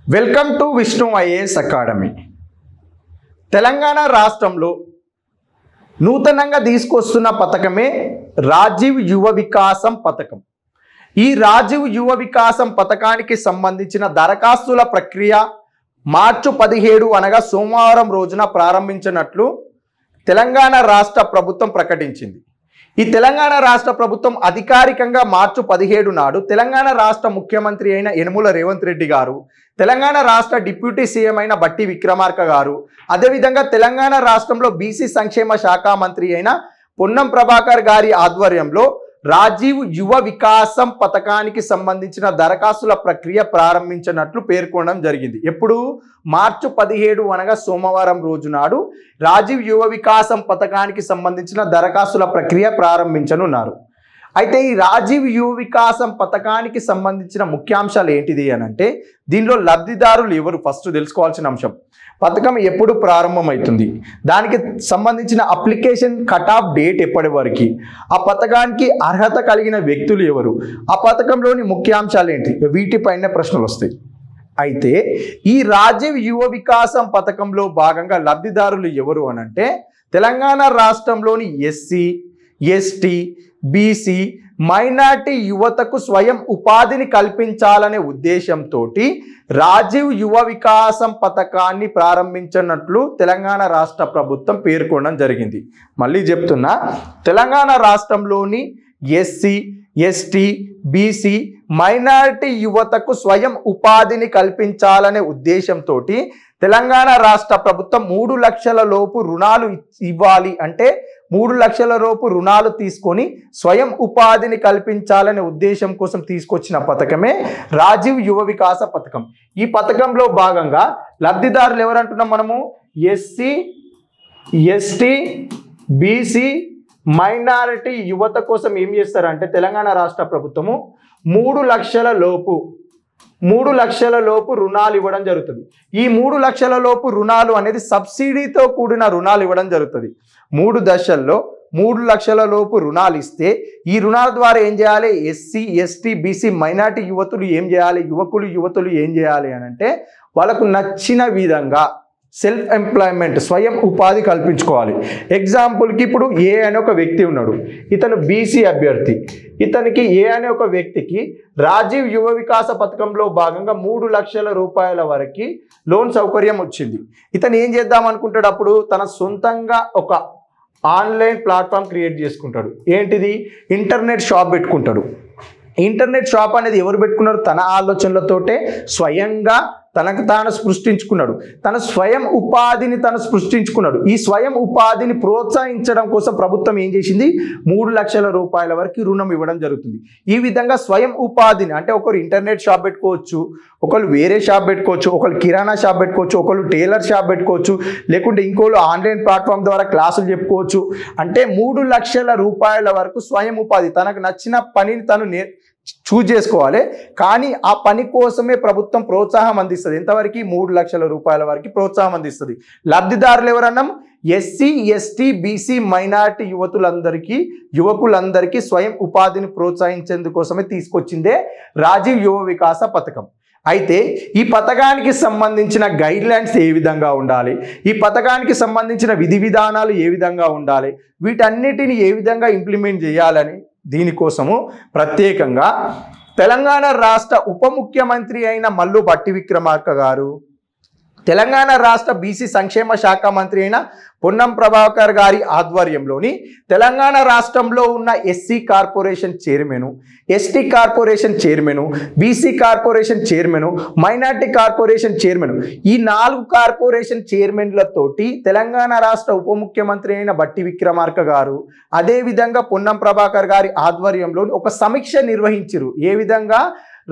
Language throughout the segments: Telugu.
Welcome to Vishnu IAS academy. Telangana రాష్ట్రంలో నూతనంగా తీసుకొస్తున్న పథకమే రాజీవ్ యువ వికాసం పథకం. ఈ రాజీవ్ యువ వికాసం పథకానికి సంబంధించిన దరఖాస్తుల ప్రక్రియ మార్చి 17 అనగా సోమవారం రోజున ప్రారంభించినట్లు తెలంగాణ రాష్ట్ర ప్రభుత్వం ప్రకటించింది. ఈ తెలంగాణ రాష్ట్ర ప్రభుత్వం అధికారికంగా మార్చి 17 నాడు తెలంగాణ రాష్ట్ర ముఖ్యమంత్రి అయిన యనమల రేవంత్ రెడ్డి గారు, తెలంగాణ రాష్ట్ర డిప్యూటీ సీఎం అయిన బట్టి విక్రమార్క గారు, అదేవిధంగా తెలంగాణ రాష్ట్రంలో బీసీ సంక్షేమ శాఖ మంత్రి అయిన పొన్నం ప్రభాకర్ గారి ఆధ్వర్యంలో రాజీవ్ యువ వికాసం పథకానికి సంబంధించిన దరఖాస్తుల ప్రక్రియ ప్రారంభించినట్లు పేర్కొనడం జరిగింది. ఎప్పుడు? మార్చి 17 అనగా సోమవారం రోజు నాడు రాజీవ్ యువ వికాసం పథకానికి సంబంధించిన దరఖాస్తుల ప్రక్రియ ప్రారంభించనున్నారు. అయితే ఈ రాజీవ్ యువ వికాసం పథకానికి సంబంధించిన ముఖ్యాంశాలు ఏంటిది అని అంటే, దీనిలో లబ్ధిదారులు ఎవరు ఫస్ట్ తెలుసుకోవాల్సిన అంశం. పథకం ఎప్పుడు ప్రారంభమవుతుంది, దానికి సంబంధించిన అప్లికేషన్ కట్ ఆఫ్ డేట్ ఎప్పటి వరకు, ఆ పథకానికి అర్హత కలిగిన వ్యక్తులు ఎవరు, ఆ పథకంలోని ముఖ్యాంశాలు ఏంటి, వీటిపైన ప్రశ్నలు వస్తాయి. అయితే ఈ రాజీవ్ యువ వికాసం పథకంలో భాగంగా లబ్ధిదారులు ఎవరు అని అంటే, తెలంగాణ రాష్ట్రంలోని ఎస్సీ, ఎస్టీ, బీసీ, మైనార్టీ యువతకు స్వయం ఉపాధిని కల్పించాలనే ఉద్దేశంతో రాజీవ్ యువ వికాసం పథకాన్ని ప్రారంభించినట్లు తెలంగాణ రాష్ట్ర ప్రభుత్వం పేర్కొనడం జరిగింది. మళ్ళీ చెప్తున్నా, తెలంగాణ రాష్ట్రంలోని ఎస్సీ, ఎస్టీ, బీసీ, మైనారిటీ యువతకు స్వయం ఉపాధిని కల్పించాలనే ఉద్దేశంతో తెలంగాణ రాష్ట్ర ప్రభుత్వం 3 లక్షల లోపు రుణాలు ఇవ్వాలి అంటే 3 లక్షల లోపు రుణాలు తీసుకొని స్వయం ఉపాధిని కల్పించాలనే ఉద్దేశం కోసం తీసుకొచ్చిన పథకమే రాజీవ్ యువ వికాస పథకం. ఈ పథకంలో భాగంగా లబ్ధిదారులు ఎవరంటున్నాం మనము? ఎస్సీ, ఎస్టీ, బీసీ, మైనారిటీ యువత కోసం ఏం చేస్తారంటే తెలంగాణ రాష్ట్ర ప్రభుత్వము 3 లక్షల లోపు రుణాలు ఇవ్వడం జరుగుతుంది. ఈ 3 లక్షల లోపు రుణాలు అనేది సబ్సిడీతో కూడిన రుణాలు ఇవ్వడం జరుగుతుంది. 3 దశల్లో 3 లక్షల లోపు రుణాలు ఇస్తే ఈ రుణాల ద్వారా ఏం చేయాలి? ఎస్సీ, ఎస్టీ, బీసీ, మైనారిటీ యువతులు ఏం చేయాలి, యువతులు ఏం చేయాలి అని అంటే, వాళ్ళకు నచ్చిన విధంగా సెల్ఫ్ ఎంప్లాయ్మెంట్, స్వయం ఉపాధి కల్పించుకోవాలి. ఎగ్జాంపుల్కి ఇప్పుడు ఏ అనే ఒక వ్యక్తి ఉన్నాడు, ఇతను బీసీ అభ్యర్థి. ఇతనికి ఏ అనే ఒక వ్యక్తికి రాజీవ్ యువ వికాస పథకంలో భాగంగా 3 లక్షల రూపాయల వరకు లోన్ సౌకర్యం వచ్చింది. ఇతను ఏం చేద్దాం అనుకుంటాడు? అప్పుడు తన సొంతంగా ఒక ఆన్లైన్ ప్లాట్ఫామ్ క్రియేట్ చేసుకుంటాడు. ఏంటిది? ఇంటర్నెట్ షాప్ పెట్టుకుంటాడు. ఇంటర్నెట్ షాప్ అనేది ఎవరు పెట్టుకున్నారు? తన ఆలోచనలతోటే స్వయంగా తనకు తాను సృష్టించుకున్నాడు. తన స్వయం ఉపాధిని తను సృష్టించుకున్నాడు. ఈ స్వయం ఉపాధిని ప్రోత్సహించడం కోసం ప్రభుత్వం ఏం చేసింది? 3 లక్షల రూపాయల వరకు రుణం ఇవ్వడం జరుగుతుంది. ఈ విధంగా స్వయం ఉపాధిని అంటే ఒకరు ఇంటర్నెట్ షాప్ పెట్టుకోవచ్చు, ఒకరు వేరే షాప్ పెట్టుకోవచ్చు, ఒకరు కిరాణా షాప్ పెట్టుకోవచ్చు, ఒకరు టైలర్ షాప్ పెట్టుకోవచ్చు, లేకుంటే ఇంకోళ్ళు ఆన్లైన్ ప్లాట్ఫామ్ ద్వారా క్లాసులు చెప్పుకోవచ్చు. అంటే 3 లక్షల రూపాయల వరకు స్వయం ఉపాధి, తనకు నచ్చిన పనిని తను చూజ్ చేసుకోవాలి. కానీ ఆ పని కోసమే ప్రభుత్వం ప్రోత్సాహం అందిస్తుంది. ఎంతవరకు? 3 లక్షల రూపాయల వరకు ప్రోత్సాహం అందిస్తుంది. లబ్ధిదారులు ఎవరన్నాం? ఎస్సీ, ఎస్టీ, బీసీ, మైనారిటీ యువకులందరికీ స్వయం ఉపాధిని ప్రోత్సహించేందుకోసమే తీసుకొచ్చిందే రాజీవ్ యువ వికాస పథకం. అయితే ఈ పథకానికి సంబంధించిన గైడ్ లైన్స్ ఏ విధంగా ఉండాలి, ఈ పథకానికి సంబంధించిన విధి విధానాలు ఏ విధంగా ఉండాలి, వీటన్నిటిని ఏ విధంగా ఇంప్లిమెంట్ చేయాలని దీనికోసము ప్రత్యేకంగా తెలంగాణ రాష్ట్ర ఉప ముఖ్యమంత్రి అయిన మల్లు బట్టి విక్రమార్క గారు, తెలంగాణ రాష్ట్ర బీసీ సంక్షేమ శాఖ మంత్రి అయిన పొన్నం ప్రభాకర్ గారి ఆధ్వర్యంలోని తెలంగాణ రాష్ట్రంలో ఉన్న SC corporation chairman, ST corporation chairman, BC corporation chairman, minority corporation chairman, ఈ 4 కార్పొరేషన్ చైర్మన్లతోటి తెలంగాణ రాష్ట్ర ఉప ముఖ్యమంత్రి అయిన బట్టి విక్రమార్క గారు, అదేవిధంగా పొన్నం ప్రభాకర్ గారి ఆధ్వర్యంలో ఒక సమీక్ష నిర్వహించారు. ఏ విధంగా?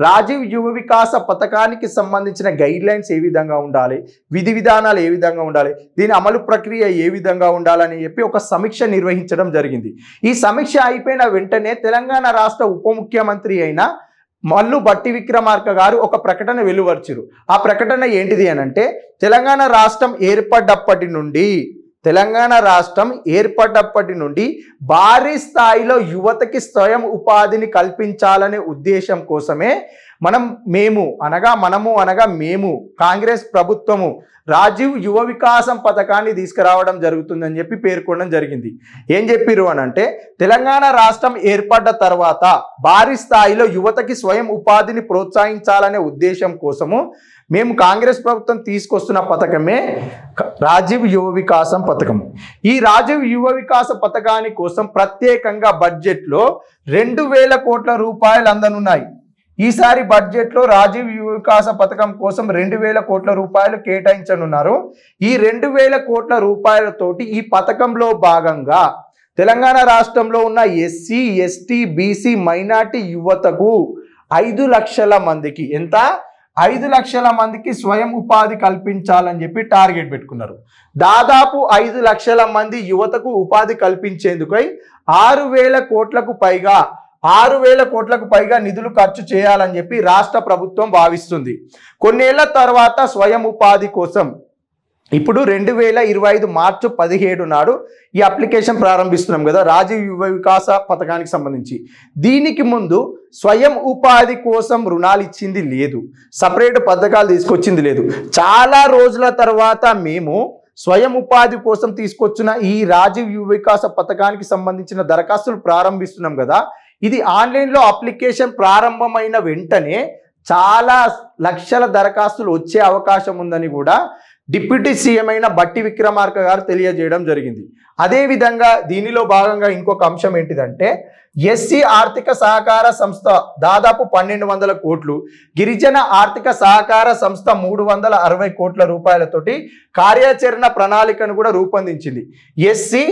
రాజీవ్ యువ వికాస పథకానికి సంబంధించిన గైడ్ లైన్స్ ఏ విధంగా ఉండాలి, విధి విధానాలు ఏ విధంగా ఉండాలి, దీని అమలు ప్రక్రియ ఏ విధంగా ఉండాలని చెప్పి ఒక సమీక్ష నిర్వహించడం జరిగింది. ఈ సమీక్ష అయిపోయిన వెంటనే తెలంగాణ రాష్ట్ర ఉప ముఖ్యమంత్రి అయిన మల్లు బట్టి విక్రమార్క గారు ఒక ప్రకటన వెలువరిచారు. ఆ ప్రకటన ఏంటిది అని అంటే, తెలంగాణ రాష్ట్రం ఏర్పడ్డప్పటి నుండి భారీ స్థాయిలో యువతకి స్వయం ఉపాధిని కల్పించాలనే ఉద్దేశం కోసమే మేము కాంగ్రెస్ ప్రభుత్వము రాజీవ్ యువ వికాసం పథకాన్ని తీసుకురావడం జరుగుతుందని చెప్పి పేర్కొనడం జరిగింది. ఏం చెప్పిరు అని అంటే, తెలంగాణ రాష్ట్రం ఏర్పడ్డ తర్వాత భారీ స్థాయిలో యువతకి స్వయం ఉపాధిని ప్రోత్సహించాలనే ఉద్దేశం కోసము మేము కాంగ్రెస్ ప్రభుత్వం తీసుకొస్తున్న పథకమే రాజీవ్ యువ వికాసం పథకం. ఈ రాజీవ్ యువ వికాస పథకాని కోసం ప్రత్యేకంగా బడ్జెట్లో 2,000 కోట్ల రూపాయలు అందనున్నాయి. ఈసారి బడ్జెట్లో రాజీవ్ యువ వికాస పథకం కోసం 2,000 కోట్ల రూపాయలు కేటాయించనున్నారు. ఈ 2,000 కోట్ల రూపాయలతోటి ఈ పథకంలో భాగంగా తెలంగాణ రాష్ట్రంలో ఉన్న ఎస్సీ, ఎస్టీ, బీసీ, మైనార్టీ యువతకు 5 లక్షల మందికి 5 లక్షల మందికి స్వయం ఉపాధి కల్పించాలని చెప్పి టార్గెట్ పెట్టుకున్నారు. దాదాపు 5 లక్షల మంది యువతకు ఉపాధి కల్పించేందుకై 6,000 కోట్లకు పైగా నిధులు ఖర్చు చేయాలని చెప్పి రాష్ట్ర ప్రభుత్వం భావిస్తుంది. కొన్నేళ్ల తర్వాత స్వయం ఉపాధి కోసం ఇప్పుడు 2025 మార్చి 17 నాడు ఈ అప్లికేషన్ ప్రారంభిస్తున్నాం కదా రాజీవ్ యువ వికాస పథకానికి సంబంధించి. దీనికి ముందు స్వయం ఉపాధి కోసం రుణాలు ఇచ్చింది లేదు, సపరేట్ పథకాలు తీసుకొచ్చింది లేదు. చాలా రోజుల తర్వాత మేము స్వయం ఉపాధి కోసం తీసుకొచ్చిన ఈ రాజీవ్ యువ వికాస పథకానికి సంబంధించిన దరఖాస్తులు ప్రారంభిస్తున్నాం కదా. ఇది ఆన్లైన్లో అప్లికేషన్ ప్రారంభమైన వెంటనే చాలా లక్షల దరఖాస్తులు వచ్చే అవకాశం ఉందని కూడా డిప్యూటీ సీఎం అయిన బట్టి విక్రమార్క గారు తెలియజేయడం జరిగింది. అదేవిధంగా దీనిలో భాగంగా ఇంకొక అంశం ఏంటిదంటే, ఎస్సీ ఆర్థిక సహకార సంస్థ దాదాపు 1,200 కోట్లు, గిరిజన ఆర్థిక సహకార సంస్థ 360 కోట్ల రూపాయలతోటి కార్యాచరణ ప్రణాళికను కూడా రూపొందించింది. ఎస్సీ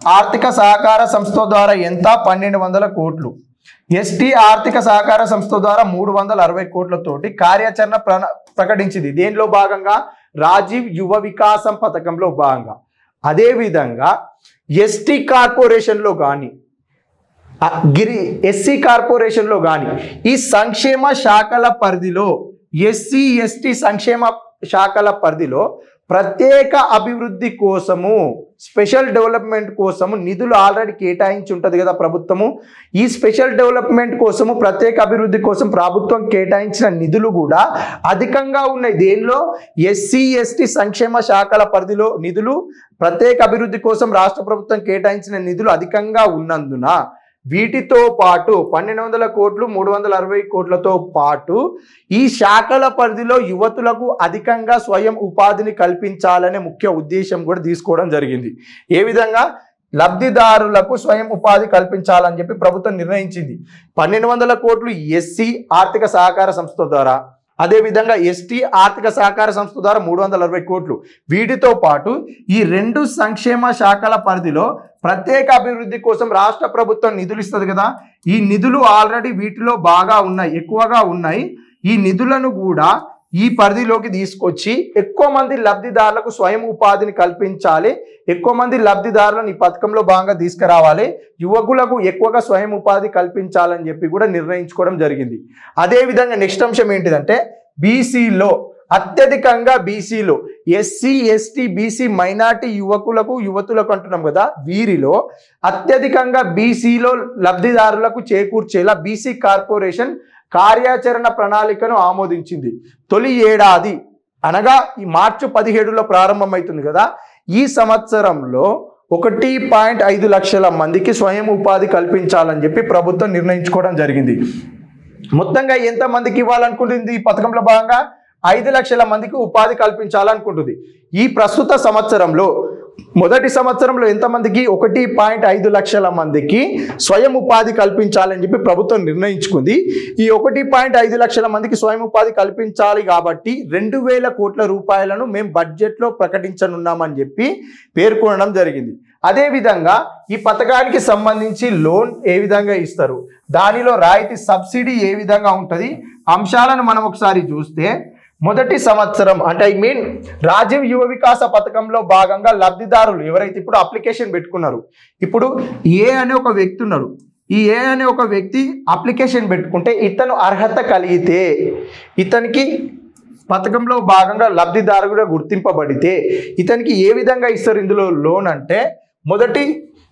ఆర్థిక సహకార సంస్థ ద్వారా ఎంత 1,200 కోట్లు, ఎస్టీ ఆర్థిక సహకార సంస్థ ద్వారా 360 కోట్లతోటి కార్యాచరణ ప్రకటించింది. దేనిలో భాగంగా రాజీవ్ యువ వికాసం పథకంలో భాగంగా. అదేవిధంగా ఎస్టీ కార్పొరేషన్లో కానీ ఎస్సీ కార్పొరేషన్లో కానీ ఈ సంక్షేమ శాఖల పరిధిలో ఎస్సీ ఎస్టీ సంక్షేమ శాఖల పరిధిలో ప్రత్యేక అభివృద్ధి కోసము స్పెషల్ డెవలప్మెంట్ కోసము నిధులు ఆల్రెడీ కేటాయించి ఉంటుంది కదా ప్రభుత్వము. ఈ స్పెషల్ డెవలప్మెంట్ కోసము ప్రత్యేక అభివృద్ధి కోసం ప్రభుత్వం కేటాయించిన నిధులు కూడా అధికంగా ఉన్నాయి. దేనిలో ఎస్సీ ఎస్టీ సంక్షేమ శాఖల పరిధిలో నిధులు ప్రత్యేక అభివృద్ధి కోసం రాష్ట్ర ప్రభుత్వం కేటాయించిన నిధులు అధికంగా ఉన్నందున వీటితో పాటు 1,200 కోట్లు 360 కోట్లతో పాటు ఈ శాఖల పరిధిలో యువతులకు అధికంగా స్వయం ఉపాధిని కల్పించాలనే ముఖ్య ఉద్దేశం కూడా తీసుకోవడం జరిగింది. ఏ విధంగా లబ్ధిదారులకు స్వయం ఉపాధి కల్పించాలని చెప్పి ప్రభుత్వం నిర్ణయించింది. 1,200 కోట్లు ఎస్సీ ఆర్థిక సహకార సంస్థ ద్వారా, అదేవిధంగా ఎస్టీ ఆర్థిక సహకార సంస్థ ద్వారా 360 కోట్లు. వీటితో పాటు ఈ 2 సంక్షేమ శాఖల పరిధిలో ప్రత్యేక అభివృద్ధి కోసం రాష్ట్ర ప్రభుత్వం నిధులు ఇస్తుంది కదా. ఈ నిధులు ఆల్రెడీ వీటిలో బాగా ఉన్నాయి, ఎక్కువగా ఉన్నాయి. ఈ నిధులను కూడా ఈ పరిధిలోకి తీసుకొచ్చి ఎక్కువ మంది లబ్ధిదారులకు స్వయం ఉపాధిని కల్పించాలి, ఎక్కువ మంది లబ్ధిదారులను ఈ పథకంలో భాగంగా తీసుకురావాలి, యువకులకు ఎక్కువగా స్వయం ఉపాధి కల్పించాలని చెప్పి కూడా నిర్ణయించుకోవడం జరిగింది. అదేవిధంగా నెక్స్ట్ అంశం ఏంటిదంటే, బీసీలో అత్యధికంగా బీసీలో ఎస్సీ ఎస్టీ బీసీ మైనార్టీ యువతులకు అంటున్నాం కదా, వీరిలో అత్యధికంగా బీసీలో లబ్ధిదారులకు చేకూర్చేలా బీసీ కార్పొరేషన్ కార్యాచరణ ప్రణాళికను ఆమోదించింది. తొలి ఏడాది అనగా ఈ మార్చి 17లో ప్రారంభమవుతుంది కదా. ఈ సంవత్సరంలో 1.5 లక్షల మందికి స్వయం ఉపాధి కల్పించాలని చెప్పి ప్రభుత్వం నిర్ణయించుకోవడం జరిగింది. మొత్తంగా ఎంత మందికి ఇవ్వాలనుకుంటుంది ఈ పథకంలో భాగంగా 5 లక్షల మందికి ఉపాధి కల్పించాలనుకుంటుంది. ఈ ప్రస్తుత సంవత్సరంలో మొదటి సంవత్సరంలో ఎంతమందికి 1.5 లక్షల మందికి స్వయం ఉపాధి కల్పించాలని చెప్పి ప్రభుత్వం నిర్ణయించుకుంది. ఈ 1.5 లక్షల మందికి స్వయం ఉపాధి కల్పించాలి కాబట్టి 2,000 కోట్ల రూపాయలను మేము బడ్జెట్లో ప్రకటించనున్నామని చెప్పి పేర్కొనడం జరిగింది. అదేవిధంగా ఈ పథకానికి సంబంధించి లోన్ ఏ విధంగా ఇస్తారు, దానిలో రాయితీ సబ్సిడీ ఏ విధంగా ఉంటుంది అంశాలను మనం ఒకసారి చూస్తే, మొదటి సంవత్సరం అంటే రాజీవ్ యువ వికాస పథకంలో భాగంగా లబ్ధిదారులు ఎవరైతే ఇప్పుడు అప్లికేషన్ పెట్టుకున్నారు, ఇప్పుడు ఏ అనే ఒక వ్యక్తి ఉన్నారు, ఈ ఏ అనే ఒక వ్యక్తి అప్లికేషన్ పెట్టుకుంటే ఇతను అర్హత కలిగితే, ఇతనికి పథకంలో భాగంగా లబ్ధిదారుగా గుర్తింపబడితే ఇతనికి ఏ విధంగా ఇస్తారు ఇందులో లోన్ అంటే, మొదటి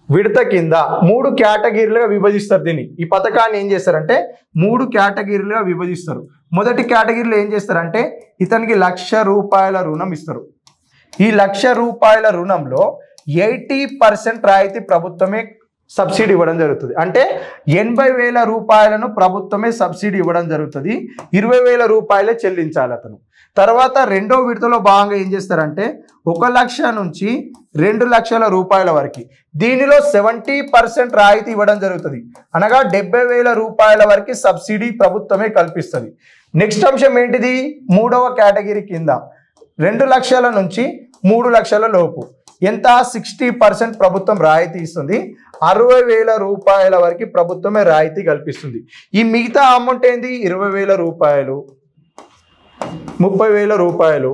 విడత కింద 3 కేటగిరీలుగా విభజిస్తారు. దీన్ని ఈ పథకాన్ని ఏం చేస్తారంటే 3 కేటగిరీలుగా విభజిస్తారు. మొదటి కేటగిరీలో ఏం చేస్తారంటే ఇతనికి ₹1,00,000 రుణం ఇస్తారు. ఈ ₹1,00,000 రుణంలో 80% రాయితీ ప్రభుత్వమే సబ్సిడీ ఇవ్వడం జరుగుతుంది. అంటే 80,000 రూపాయలను ప్రభుత్వమే సబ్సిడీ ఇవ్వడం జరుగుతుంది. 20,000 రూపాయలే చెల్లించాలి అతను. తర్వాత రెండో విడతలో భాగంగా ఏం చేస్తారంటే 1,00,000 నుంచి 2,00,000 రూపాయల వరకు దీనిలో 70% రాయితీ ఇవ్వడం జరుగుతుంది. అనగా 70,000 రూపాయల వరకు సబ్సిడీ ప్రభుత్వమే కల్పిస్తుంది. నెక్స్ట్ అంశం ఏంటిది? మూడవ కేటగిరీ కింద 2,00,000 నుంచి 3,00,000 లోపు ఎంత 60% ప్రభుత్వం రాయితీ ఇస్తుంది. 60,000 రూపాయల వరకు ప్రభుత్వమే రాయితీ కల్పిస్తుంది. ఈ మిగతా అమౌంట్ ఏంది? 20,000 రూపాయలు, 30,000 రూపాయలు,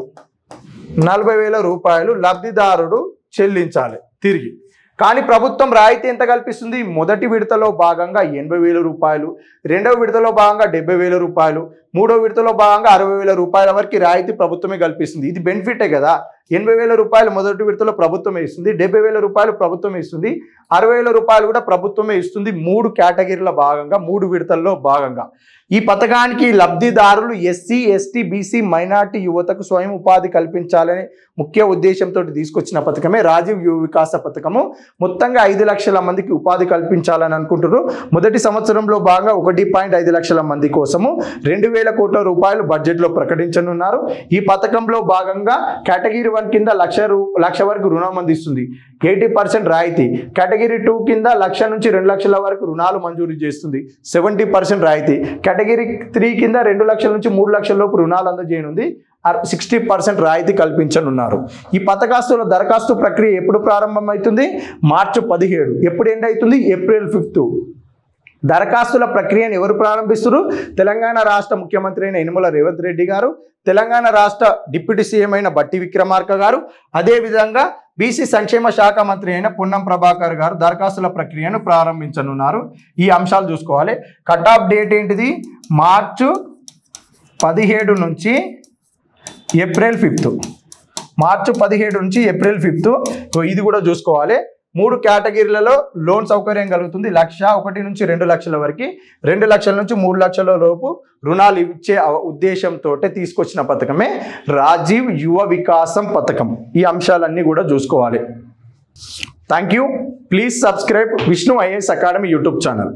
40,000 రూపాయలు లబ్ధిదారుడు చెల్లించాలి తిరిగి. కానీ ప్రభుత్వం రాయితీ ఎంత కల్పిస్తుంది? మొదటి విడతలో భాగంగా 80,000 రూపాయలు, రెండవ విడతలో భాగంగా 70,000 రూపాయలు, మూడో విడతలో భాగంగా 60,000 రూపాయల వరకు రాయితీ ప్రభుత్వమే కల్పిస్తుంది. ఇది బెనిఫిటే కదా. 80,000 రూపాయలు మొదటి విడతలో ప్రభుత్వమే ఇస్తుంది, 70,000 రూపాయలు ప్రభుత్వమే ఇస్తుంది, 60,000 రూపాయలు కూడా ప్రభుత్వమే ఇస్తుంది. 3 కేటగిరీల భాగంగా 3 విడతల్లో భాగంగా ఈ పథకానికి లబ్ధిదారులు ఎస్సీ, ఎస్టీ, బీసీ, మైనార్టీ యువతకు స్వయం ఉపాధి కల్పించాలనే ముఖ్య ఉద్దేశంతో తీసుకొచ్చిన పథకమే రాజీవ్ యువ వికాస పథకము. మొత్తంగా 5 లక్షల మందికి ఉపాధి కల్పించాలని అనుకుంటున్నారు. మొదటి సంవత్సరంలో భాగంగా 1.5 లక్షల మంది కోసము 2,000 కోట్ల రూపాయలు బడ్జెట్లో ప్రకటించనున్నారు. ఈ పథకంలో భాగంగా కేటగిరీ 1 కింద 1,00,000 వరకు రుణం అందిస్తుంది, 80% రాయితీ. కేటగిరీ 2 కింద 1,00,000 నుంచి 2,00,000 వరకు రుణాలు మంజూరు చేస్తుంది, 70% రాయితీ. కేటగిరీ 3 కింద 2,00,000 నుంచి 3,00,000 లోపు రుణాలు అందజేయనుంది, 60% రాయితీ కల్పించనున్నారు. ఈ పథకాస్తుల దరఖాస్తు ప్రక్రియ ఎప్పుడు ప్రారంభమవుతుంది? మార్చి 17. ఎప్పుడు ఎండ్ అవుతుంది? ఏప్రిల్ 5. దరఖాస్తుల ప్రక్రియను ఎవరు ప్రారంభిస్తారు? తెలంగాణ రాష్ట్ర ముఖ్యమంత్రి అయిన యనమల రేవంత్ రెడ్డి గారు, తెలంగాణ రాష్ట్ర డిప్యూటీ సీఎం అయిన బట్టి విక్రమార్క గారు, అదేవిధంగా బీసీ సంక్షేమ శాఖ మంత్రి అయిన పొన్నం ప్రభాకర్ గారు దరఖాస్తుల ప్రక్రియను ప్రారంభించనున్నారు. ఈ అంశాలు చూసుకోవాలి. కట్ ఆఫ్ డేట్ ఏంటిది? మార్చి 17 నుంచి ఏప్రిల్ 5. మార్చి 17 నుంచి ఏప్రిల్ 5. ఇది కూడా చూసుకోవాలి. 3 కేటగిరీలలో లోన్ సౌకర్యం కలుగుతుంది. 1,00,000 నుంచి 2,00,000 వరకు, 2,00,000 నుంచి 3,00,000 లోపు రుణాలు ఇచ్చే ఉద్దేశంతో తీసుకొచ్చిన పథకమే రాజీవ్ యువ వికాసం పథకం. ఈ అంశాలన్నీ కూడా చూసుకోవాలి. Thank you. Please subscribe Vishnu IAS academy YouTube channel.